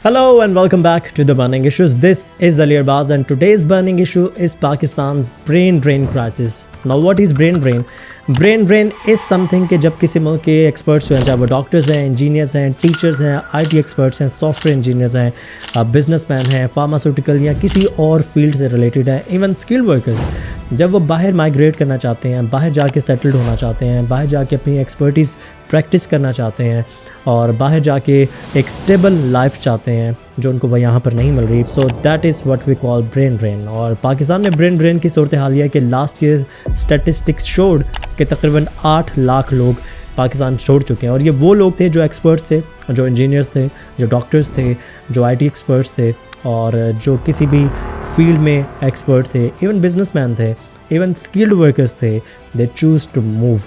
Hello and welcome back to the Burning Issues. This is Ali Arbaz and today's burning issue is Pakistan's brain drain crisis. Now what is brain drain? Brain drain is something कि जब किसी मुल्क के experts हैं, चाहे वो doctors हैं, engineers हैं, टीचर्स हैं, आईटी एक्सपर्ट्स हैं, सॉफ्टवेयर इंजीनियर्स हैं, बिजनेसमैन हैं, फार्मास्यूटिकल या किसी और फील्ड से रिलेटेड हैं, इवन स्किल्ड वर्कर्स, जब वो बाहर माइग्रेट करना चाहते हैं, बाहर जाके सेटल्ड होना चाहते हैं, बाहर जाके अपनी एक्सपर्टीज़ प्रैक्टिस करना चाहते हैं और बाहर जाके एक स्टेबल लाइफ चाहते हैं जो उनको वह यहाँ पर नहीं मिल रही। So that is what we call brain drain. और पाकिस्तान में ब्रेन ड्रेन की सूरत हाल ये है कि लास्ट ईयर स्टैटिस्टिक्स शोड कि तकरीबन 8 लाख लोग पाकिस्तान छोड़ चुके हैं। और ये वो लोग थे जो एक्सपर्ट्स थे, जो इंजीनियर्स थे, जो डॉक्टर्स थे, जो आईटी एक्सपर्ट्स थे और जो किसी भी फील्ड में एक्सपर्ट थे, इवन बिजनेसमैन थे, इवन स्किल्ड वर्कर्स थे। They choose to move,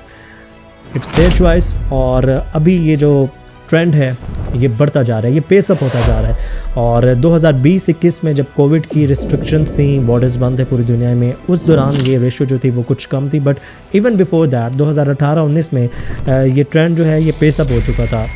it's their choice. और अभी ये जो ट्रेंड है ये बढ़ता जा रहा है, ये पेस अप होता जा रहा है। और 2020-21 में जब कोविड की रिस्ट्रिक्शंस थी, बॉर्डर्स बंद थे पूरी दुनिया में, उस दौरान ये रेशो जो थी वो कुछ कम थी। बट इवन बिफोर दैट 2018-19 में ये ट्रेंड जो है ये पेस अप हो चुका था।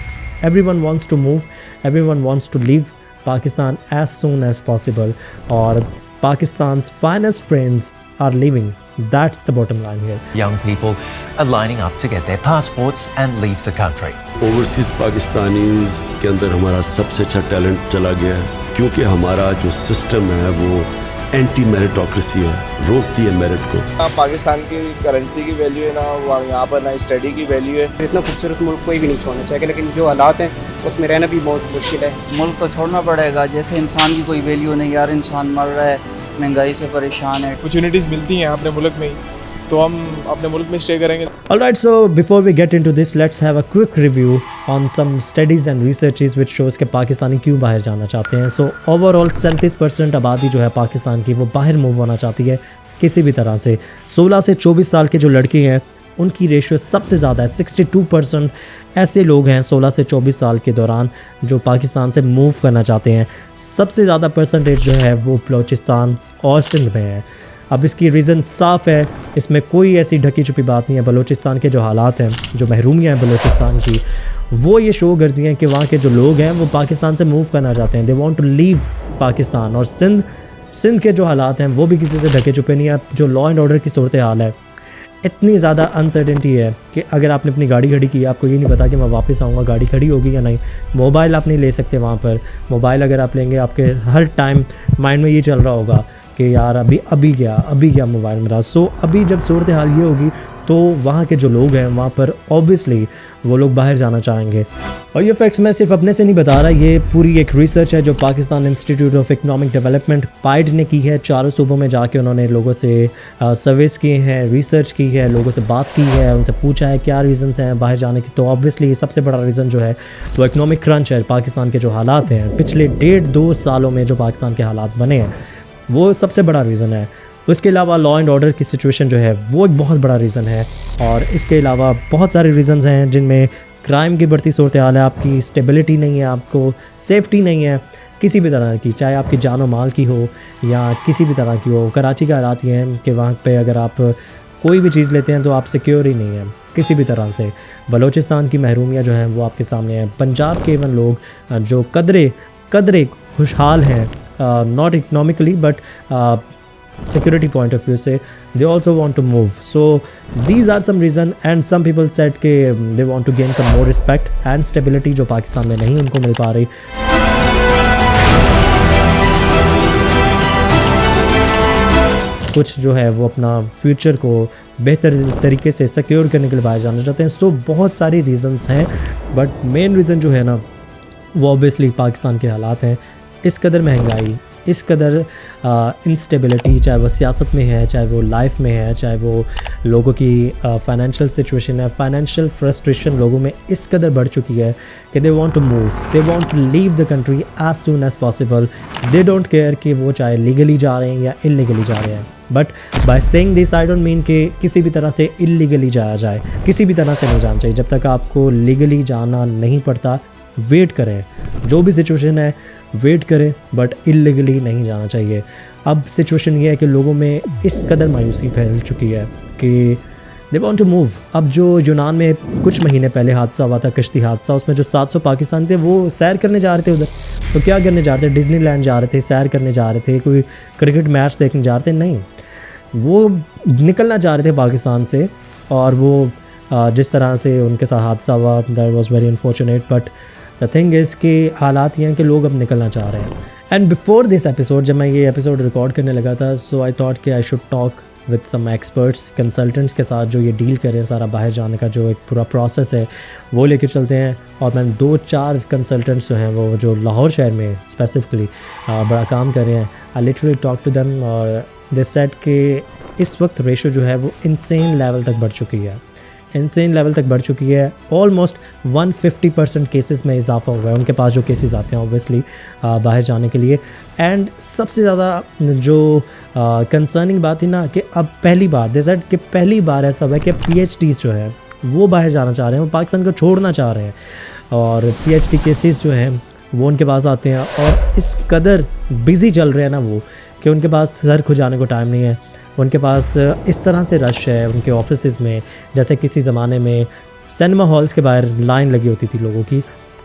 Everyone wants to move, everyone wants to leave Pakistan as soon as possible. और Pakistan's finest brains are leaving. That's the bottom line here. Young people are lining up to get their passports and leave the country. Overseas Pakistanis के अंदर हमारा सबसे अच्छा talent चला गया है क्योंकि हमारा जो सिस्टम है वो एंटी मेरिटोक्रेसी है, रोकती है मेरिट को। पाकिस्तान की करेंसी की वैल्यू है ना, यहाँ पर ना स्टडी की वैल्यू है। इतना खूबसूरत मुल्क कोई भी नहीं छोड़ना चाहिए, लेकिन जो हालात हैं उसमें रहना भी बहुत मुश्किल है। मुल्क तो छोड़ना पड़ेगा, जैसे इंसान की कोई वैल्यू नहीं यार, इंसान मर रहा है, महंगाई से परेशान है। अपॉर्चुनिटीज़ मिलती हैं अपने मुल्क में ही, तो हम अपने मुल्क में स्टे करेंगे। Alright, so before we get into this, let's have a quick review on some studies and researches which shows कि पाकिस्तानी क्यों बाहर जाना चाहते हैं। So overall 37% आबादी जो है पाकिस्तान की वो बाहर मूव होना चाहती है किसी भी तरह से। 16 से 24 साल के जो लड़के हैं उनकी रेशियो सबसे ज़्यादा है। 62% ऐसे लोग हैं 16 से 24 साल के दौरान जो पाकिस्तान से मूव करना चाहते हैं। सबसे ज़्यादा परसेंटेज जो है वो बलूचिस्तान और सिंध में है। अब इसकी रीज़न साफ़ है, इसमें कोई ऐसी ढकी छुपी बात नहीं है। बलूचिस्तान के जो हालात हैं, जो महरूमियाँ हैं बलूचिस्तान की, वो ये शो करती हैं कि वहाँ के जो लोग हैं वो पाकिस्तान से मूव करना चाहते हैं। They want to leave Pakistan. और सिंध के जो हालात हैं वो भी किसी से ढके छुपे नहीं है। जो लॉ एंड ऑर्डर की सूरत हाल है, इतनी ज़्यादा अनसर्टेनिटी है कि अगर आपने अपनी गाड़ी खड़ी की, आपको ये नहीं पता कि मैं वापस आऊँगा, गाड़ी खड़ी होगी या नहीं। मोबाइल आप नहीं ले सकते वहाँ पर। मोबाइल अगर आप लेंगे, आपके हर टाइम माइंड में ये चल रहा होगा कि यार अभी गया मोबाइल मेरा। सो अभी जब सूरत हाल ये होगी तो वहाँ के जो लोग हैं वहाँ पर ऑब्वियसली वो लोग बाहर जाना चाहेंगे। और ये फैक्ट्स मैं सिर्फ अपने से नहीं बता रहा, ये पूरी एक रिसर्च है जो Pakistan institute of economic development pied ने की है। 4 सूबों में जाके उन्होंने लोगों से सर्वेस किए हैं, रिसर्च की है, लोगों से बात की है, उनसे पूछा है क्या रीज़न्स हैं बाहर जाने की। तो ऑब्वियसली सबसे बड़ा रीज़न जो है वो इकनॉमिक क्रंच है। पाकिस्तान के जो हालात हैं पिछले 1.5-2 सालों में जो पाकिस्तान के हालात बने हैं वो सबसे बड़ा रीज़न है। उसके अलावा लॉ एंड ऑर्डर की सिचुएशन जो है वो एक बहुत बड़ा रीज़न है। और इसके अलावा बहुत सारे रीज़न्स हैं जिनमें क्राइम की बढ़ती सूरत हाल है, आपकी स्टेबिलिटी नहीं है, आपको सेफ्टी नहीं है किसी भी तरह की, चाहे आपकी जान और माल की हो या किसी भी तरह की हो। कराची का हालात ये हैं कि वहाँ पे अगर आप कोई भी चीज़ लेते हैं तो आप सिक्योर ही नहीं है किसी भी तरह से। बलूचिस्तान की महरूमियाँ जो हैं वो आपके सामने हैं। पंजाब के इवन लोग जो कदरे खुशहाल हैं, not economically but security point of view से, they also want to move. So these are some reason and some people said कि they want to gain some more respect and stability जो पाकिस्तान में नहीं उनको मिल पा रही। कुछ जो है वो अपना फ्यूचर को बेहतर तरीके से सिक्योर करने के लिए बाहर जाना चाहते हैं। सो बहुत सारी रीज़न्स हैं बट मेन रीज़न जो है ना वो ऑब्वियसली पाकिस्तान के हालात हैं। इस कदर महंगाई, इस कदर इंस्टेबिलिटी, चाहे वो सियासत में है, चाहे वो लाइफ में है, चाहे वो लोगों की फाइनेंशियल सिचुएशन है, फाइनेंशियल फ्रस्ट्रेशन लोगों में इस कदर बढ़ चुकी है कि they want to move, they want to leave the country as soon as possible. They don't care कि वो चाहे लीगली जा रहे हैं या इलीगली जा रहे हैं। But by saying this I don't mean कि किसी भी तरह से इलीगली जाया जाए, किसी भी तरह से नहीं जाना चाहिए। जब तक आपको लीगली जाना नहीं पड़ता वेट करें, जो भी सिचुएशन है वेट करें, बट इलीगली नहीं जाना चाहिए। अब सिचुएशन ये है कि लोगों में इस कदर मायूसी फैल चुकी है कि दे वांट टू मूव। अब जो यूनान में कुछ महीने पहले हादसा हुआ था, कश्ती हादसा, उसमें जो 700 पाकिस्तानी थे वो सैर करने जा रहे थे उधर। तो क्या करने जा रहे थे? डिज्नीलैंड जा रहे थे, सैर करने जा रहे थे, कोई क्रिकेट मैच देखने जा रहे थे? नहीं, वो निकलना चाह रहे थे पाकिस्तान से। और वो जिस तरह से उनके साथ हादसा हुआ, that was very unfortunate, but the thing is कि हालात ये हैं कि लोग अब निकलना चाह रहे हैं। एंड बिफोर दिस एपिसोड, जब मैं ये एपिसोड रिकॉर्ड करने लगा था, सो आई थॉट कि I should talk with some experts, consultants के साथ जो ये डील कर रहे हैं सारा बाहर जाने का जो एक पूरा प्रोसेस है वो लेकर चलते हैं। और मैंने 2-4 कंसल्टेंट्स जो हैं वो जो लाहौर शहर में स्पेसिफिकली बड़ा काम कर रहे हैं, I literally talk to them और दे सेड कि इस वक्त रेशो जो है वो इंसेन लेवल तक बढ़ चुकी है, इंसेन लेवल तक बढ़ चुकी है। ऑलमोस्ट 150% केसेस में इजाफा हुआ है उनके पास जो केसेस आते हैं ऑब्वियसली बाहर जाने के लिए। एंड सबसे ज़्यादा जो कंसर्निंग बात थी ना कि अब पहली बार दे सेड कि पहली बार ऐसा हुआ है कि PhDs जो है वो बाहर जाना चाह रहे हैं, वो पाकिस्तान को छोड़ना चाह रहे हैं। और PhD केसेस जो हैं वो उनके पास आते हैं और इस कदर बिज़ी चल रहे हैं ना वो कि उनके पास सर खुजाने को टाइम नहीं है। उनके पास इस तरह से रश है उनके ऑफिसेज़ में, जैसे किसी ज़माने में सिनेमा हॉल्स के बाहर लाइन लगी होती थी लोगों की।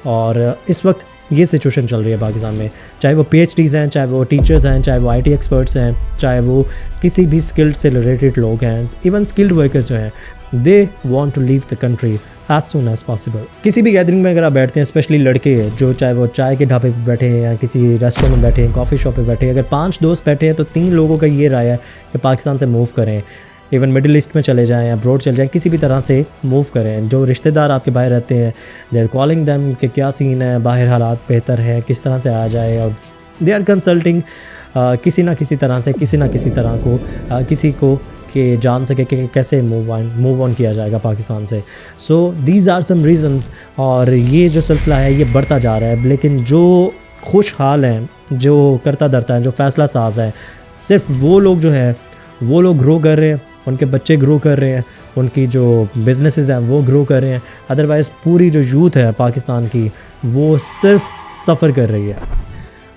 और इस वक्त ये सिचुएशन चल रही है पाकिस्तान में, चाहे वो PhDs हैं, चाहे वो टीचर्स हैं, चाहे वो IT एक्सपर्ट्स हैं, चाहे वो किसी भी स्किल्ड से रिलेटेड लोग हैं, इवन स्किल्ड वर्कर्स जो हैं, they want to leave the country as soon as possible. किसी भी गैदरिंग में अगर आप बैठते हैं, स्पेशली लड़के जो चाहे वो चाय के ढाबे पे बैठे हैं या किसी रेस्टोरेंट में बैठे हैं, कॉफ़ी शॉप पे बैठे हैं, अगर 5 दोस्त बैठे हैं तो 3 लोगों का ये राय है कि पाकिस्तान से मूव करें, इवन मिडिल ईस्ट में चले जाएं, अब्रॉड चले जाएं, किसी भी तरह से मूव करें। जो रिश्तेदार आपके बाहर रहते हैं, दे आर कॉलिंग देम कि क्या सीन है, बाहर हालात बेहतर है, किस तरह से आ जाए, और दे आर कंसल्टिंग किसी ना किसी तरह से किसी ना किसी तरह को किसी को कि जान सके कि कैसे मूव ऑन किया जाएगा पाकिस्तान से। So these are some reasons. और ये जो सिलसिला है ये बढ़ता जा रहा है, लेकिन जो खुशहाल हैं, जो करता धरता है, जो फ़ैसला साज है, सिर्फ वो लोग जो है वो लोग ग्रो कर रहे हैं, उनके बच्चे ग्रो कर रहे हैं, उनकी जो बिजनेसेस हैं वो ग्रो कर रहे हैं। अदरवाइज़ पूरी जो यूथ है पाकिस्तान की वो सिर्फ सफ़र कर रही है।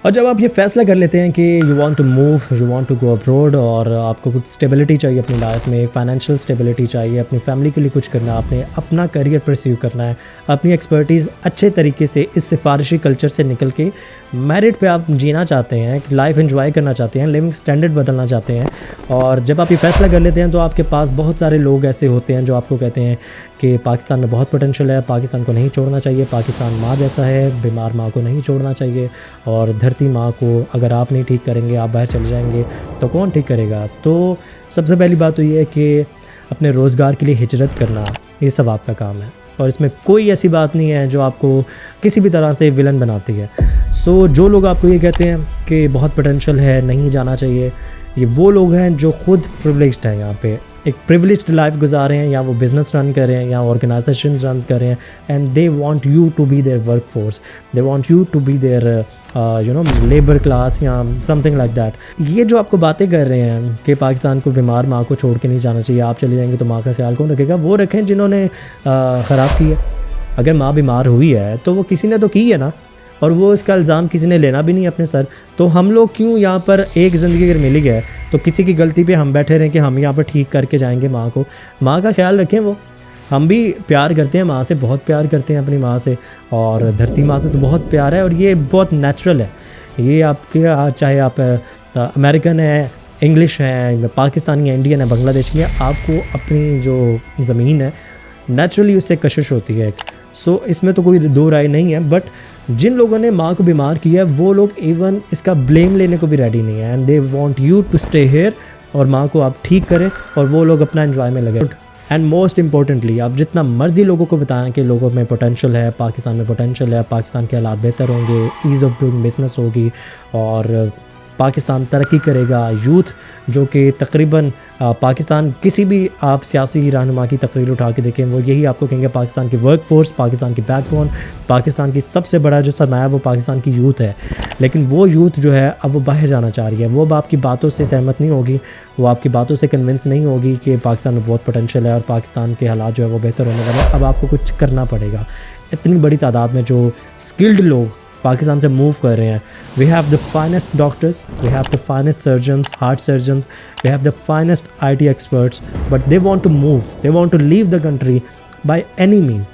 और जब आप ये फ़ैसला कर लेते हैं कि you want to move, you want to go abroad, और आपको कुछ स्टेबिलिटी चाहिए अपनी लाइफ में, फाइनेंशियल स्टेबिलिटी चाहिए, अपनी फैमिली के लिए कुछ करना है, आपने अपना करियर परस्यू करना है, अपनी एक्सपर्टीज़ अच्छे तरीके से इस सिफारिशी कल्चर से निकल के मेरिट पे आप जीना चाहते हैं, लाइफ एंजॉय करना चाहते हैं, लिविंग स्टैंडर्ड बदलना चाहते हैं, और जब आप ये फ़ैसला कर लेते हैं तो आपके पास बहुत सारे लोग ऐसे होते हैं जो आपको कहते हैं कि पाकिस्तान में बहुत पोटेंशियल है, पाकिस्तान को नहीं छोड़ना चाहिए, पाकिस्तान माँ जैसा है, बीमार माँ को नहीं छोड़ना चाहिए, और धरती माँ को अगर आप नहीं ठीक करेंगे, आप बाहर चले जाएंगे तो कौन ठीक करेगा। तो सबसे पहली बात तो ये है कि अपने रोज़गार के लिए हिजरत करना, ये सब आपका काम है, और इसमें कोई ऐसी बात नहीं है जो आपको किसी भी तरह से विलन बनाती है। सो जो लोग आपको ये कहते हैं कि बहुत पोटेंशियल है, नहीं जाना चाहिए, ये वो लोग हैं जो खुद प्रिविलेज्ड हैं, यहाँ पे एक प्रिविलेज्ड लाइफ गुजार रहे हैं, या वो बिज़नेस रन कर रहे हैं या ऑर्गेनाइजेशन रन कर रहे हैं, and they want you to be there work force, they want you to be there labour class या समथिंग लाइक दैट। ये जो आपको बातें कर रहे हैं कि पाकिस्तान को बीमार माँ को छोड़ के नहीं जाना चाहिए, आप चले जाएंगे तो माँ का ख्याल कौन रखेगा, वो रखें जिन्होंने ख़राब की है। अगर माँ बीमार हुई है तो वो किसी ने तो की है ना, और वो इसका इल्ज़ाम किसी ने लेना भी नहीं अपने सर। तो हम लोग क्यों यहाँ पर एक ज़िंदगी अगर मिली है तो किसी की गलती पे हम बैठे रहें कि हम यहाँ पर ठीक करके जाएंगे माँ को। माँ का ख्याल रखें, वो हम भी प्यार करते हैं माँ से, बहुत प्यार करते हैं अपनी माँ से, और धरती माँ से तो बहुत प्यार है, और ये बहुत नेचुरल है। ये आपके चाहे आप अमेरिकन है, इंग्लिश है, पाकिस्तानी है, इंडियन है, बांग्लादेशी है, आपको अपनी जो ज़मीन है नेचुरली उससे कशिश होती है। सो इसमें तो कोई दो राय नहीं है। बट जिन लोगों ने माँ को बीमार किया है वो लोग इवन इसका ब्लेम लेने को भी रेडी नहीं है, and they want you to stay here, और माँ को आप ठीक करें और वो लोग अपना एंजॉय में लगे। एंड मोस्ट इंपॉर्टेंटली, आप जितना मर्जी लोगों को बताएं कि लोगों में पोटेंशियल है, पाकिस्तान में पोटेंशियल है, पाकिस्तान के हालात बेहतर होंगे, ईज़ ऑफ डूइंग बिजनेस होगी और पाकिस्तान तरक्की करेगा, यूथ जो कि तकरीबन पाकिस्तान किसी भी आप सियासी रहनुमा की तकरीर उठा के देखें वो यही आपको कहेंगे पाकिस्तान की वर्क फोर्स, पाकिस्तान की बैकबोन, पाकिस्तान की सबसे बड़ा जो सरमाया वो पाकिस्तान की यूथ है। लेकिन वो यूथ जो है अब वो बाहर जाना चाह रही है, वो अब आपकी बातों से सहमत नहीं होगी, वो आपकी बातों से कन्विंस नहीं होगी कि पाकिस्तान में बहुत पोटेंशियल है और पाकिस्तान के हालात जो है वो बेहतर होने वाले हैं। अब आपको कुछ करना पड़ेगा। इतनी बड़ी तादाद में जो स्किल्ड लोग पाकिस्तान से मूव कर रहे हैं। We have the finest doctors, we have the finest surgeons, heart surgeons, we have the finest IT experts, but they want to move, they want to leave the country by any mean.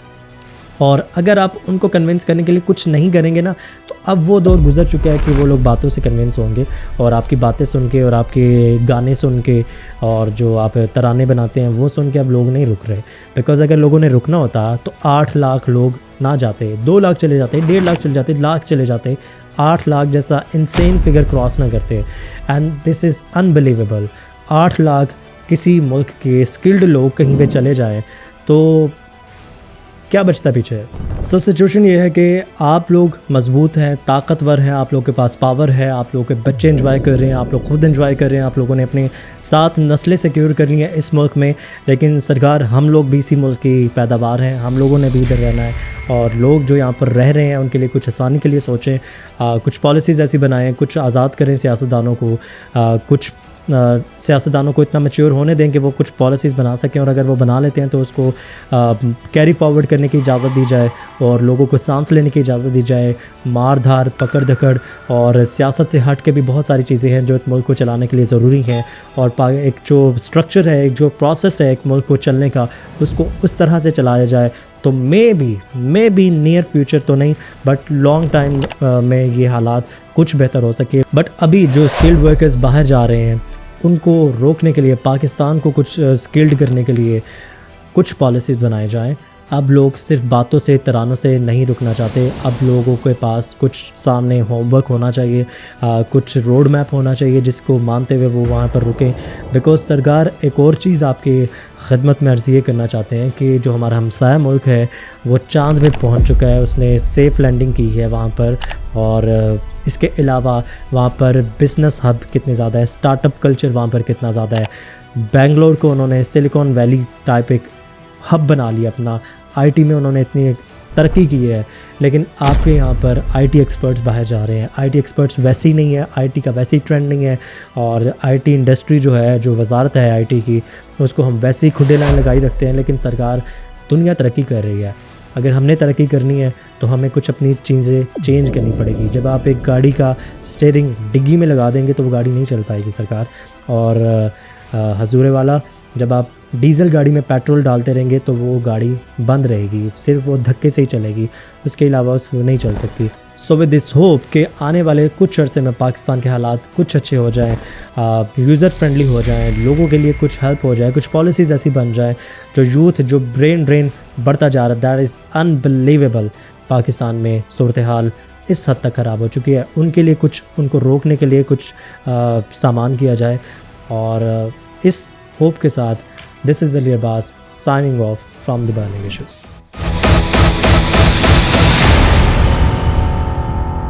और अगर आप उनको convince करने के लिए कुछ नहीं करेंगे ना, तो अब वो दौर गुजर चुका है कि वो लोग बातों से कन्विंस होंगे और आपकी बातें सुन के और आपके गाने सुन के और जो आप तराने बनाते हैं वो सुन के अब लोग नहीं रुक रहे। बिकॉज़ अगर लोगों ने रुकना होता तो 8 लाख लोग ना जाते, 2 लाख चले जाते, 1.5 लाख चले जाते, लाख चले जाते, 8 लाख जैसा इंसेन फिगर क्रॉस ना करते। And this is unbelievable. 8 lakh किसी मुल्क के स्किल्ड लोग कहीं पे चले जाए तो क्या बचता पीछे। सो सिचुएशन ये है कि आप लोग मजबूत हैं, ताकतवर हैं, आप लोग के पास पावर है, आप लोग के बच्चे एंजॉय कर रहे हैं, आप लोग खुद एंजॉय कर रहे हैं, आप लोगों ने अपने 7 नस्लें सिक्योर कर रही हैं इस मुल्क में। लेकिन सरकार, हम लोग भी इसी मुल्क की पैदावार हैं, हम लोगों ने भी इधर रहना है और लोग जो यहाँ पर रह रहे हैं उनके लिए कुछ आसानी के लिए सोचें, कुछ पॉलिसीज़ ऐसी बनाएं, कुछ आज़ाद करें सियासतदानों को, कुछ सियासतदानों को इतना मैच्योर होने दें कि वो कुछ पॉलिसीज़ बना सकें और अगर वो बना लेते हैं तो उसको कैरी फॉरवर्ड करने की इजाज़त दी जाए और लोगों को सांस लेने की इजाज़त दी जाए। मार धार, पकड़ धकड़ और सियासत से हट के भी बहुत सारी चीज़ें हैं जो एक मुल्क को चलाने के लिए ज़रूरी हैं और एक जो स्ट्रक्चर है, एक जो प्रोसेस है एक मुल्क को चलने का, उसको उस तरह से चलाया जाए तो मे बी नियर फ्यूचर तो नहीं बट लॉन्ग टाइम में ये हालात कुछ बेहतर हो सके। बट अभी जो स्किल्ड वर्कर्स बाहर जा रहे हैं उनको रोकने के लिए, पाकिस्तान को कुछ स्किल्ड करने के लिए कुछ पॉलिसीज़ बनाए जाएं। अब लोग सिर्फ बातों से, तरानों से नहीं रुकना चाहते। अब लोगों के पास कुछ सामने होमवर्क होना चाहिए, कुछ रोड मैप होना चाहिए जिसको मानते हुए वो वहाँ पर रुकें। बिकॉज़ सरकार एक और चीज़ आपके खिदमत में अर्ज़ ये करना चाहते हैं कि जो हमारा हमसाया मुल्क है वो चाँद पे पहुँच चुका है, उसने सेफ़ लैंडिंग की है वहाँ पर। और इसके अलावा वहाँ पर बिज़नेस हब कितने ज़्यादा है, स्टार्टअप कल्चर वहाँ पर कितना ज़्यादा है। बेंगलोर को उन्होंने सिलिकॉन वैली टाइप एक हब बना लिया अपना, IT में उन्होंने इतनी तरक्की की है। लेकिन आपके यहाँ पर IT एक्सपर्ट्स बाहर जा रहे हैं। IT एक्सपर्ट्स वैसे ही नहीं है, IT का वैसे ही ट्रेंड नहीं है और IT इंडस्ट्री जो है, जो वजारत है IT की, उसको हम वैसे ही खुडे लाइन लगाई रखते हैं। लेकिन सरकार, दुनिया तरक्की कर रही है, अगर हमने तरक्की करनी है तो हमें कुछ अपनी चीज़ें चेंज करनी पड़ेगी। जब आप एक गाड़ी का स्टीयरिंग डिग्गी में लगा देंगे तो वो गाड़ी नहीं चल पाएगी सरकार। और हजूरे वाला, जब आप डीज़ल गाड़ी में पेट्रोल डालते रहेंगे तो वो गाड़ी बंद रहेगी, सिर्फ वो धक्के से ही चलेगी, उसके अलावा उसको नहीं चल सकती। सो विद दिस होप कि आने वाले कुछ अरसे में पाकिस्तान के हालात कुछ अच्छे हो जाएं, यूज़र फ्रेंडली हो जाएं, लोगों के लिए कुछ हेल्प हो जाए, कुछ पॉलिसीज़ ऐसी बन जाए। जो यूथ, जो ब्रेन ड्रेन बढ़ता जा रहा है, दैट इज़ अनबिलीवेबल। पाकिस्तान में सूरत हाल इस हद तक ख़राब हो चुकी है, उनके लिए कुछ, उनको रोकने के लिए कुछ सामान किया जाए। और इस होप के साथ this is Ali Abbas signing off from the burning issues.